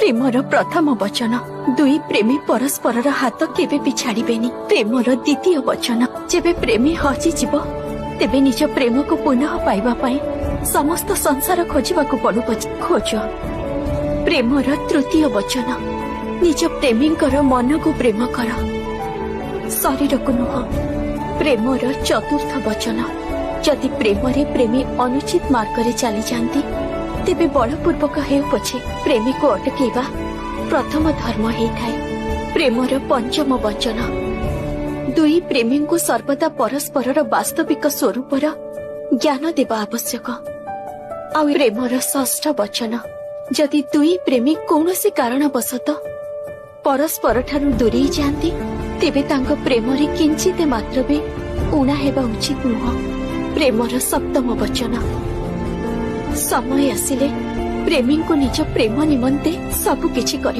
Premiere प्रथम वचन दुई प्रेमी परस्पर हाथ केबे भी छाड़िबेनी। प्रेमर द्वितीय वचन जेबे प्रेमी हसी जीव तेबे निज प्रेम को पुनः पाइबा पाई समस्त संसार खोजिबा को पड़ू खोज। प्रेमर तृतीय वचन निज प्रेमींकर मन को प्रेम कर शरीर को नुह। प्रेमर चतुर्थ वचन जदि प्रेमरे प्रेमी अनुचित मार्ग रे चली जाती तेबे बलपूर्वक हेउ पछे प्रेमी को अटकेबा प्रथम धर्म हेइथाय। प्रेमर पंचम वचन दुई प्रेमी को सर्वदा परस्पर वास्तविक स्वरूपर ज्ञान देवा आवश्यक। आ प्रेमर षष्ठ वचन जदि दुई प्रेमी कौनसी कारणवशत परस्पर ठारू दूरेई जाती तेबे तांको प्रेमरे किंचित मात्र भी ऊणा हेबा उचित नुह। प्रेमर सप्तम वचन समय आसिले प्रेमी को निज प्रेम निमंते सबु किछि करि